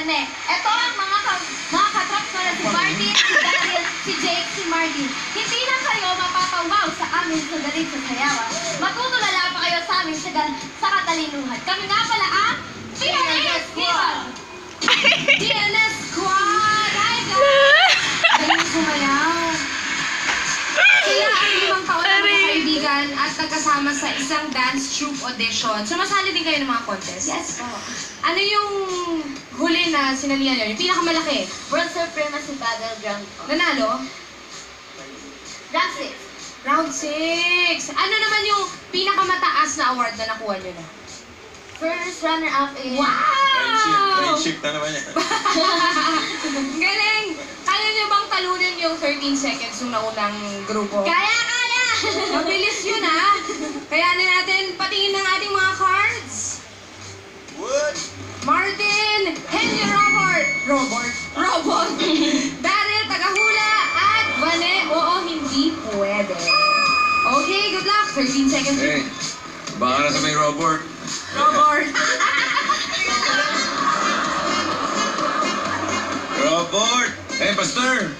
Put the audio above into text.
Ito ang mga katrap ko na si Martin, si Daniel, si Jake, si Martin. Hindi na kayo mapapawaw sa amin sa galing sa sayawan. Matutulala pa kayo sa amin sa katalinuhan. Kami nga pala ang DNS Squad! DNS Squad! Hi guys! Galing sumayaw. Sila ang 5 taon na mga kaibigan at nagkasama sa isang dance troupe audition. Sumasali din kayo ng mga contest? Yes po. Ano yung huli na sinalihan nyo? Yung pinakamalaki? World Supremacy Battleground. Nanalo? Round 6. Round 6. Ano naman yung pinakamataas na award na nakuha nyo na? First runner-up in... Wow! Friendship na naman yan. Galing! Kaya nyo bang talunin yung 13 seconds yung naunang grupo? Kaya! Mabilis yun ha! Kaya na natin patingin ng ating mga cards. What? Martin, Henry Robot, Daryl, tagahula, at Vane, oo, hindi pwede. Okay, good luck. 13 seconds. Hey, baka na sa may Robert. Robert. Robert! Hey, Pastor!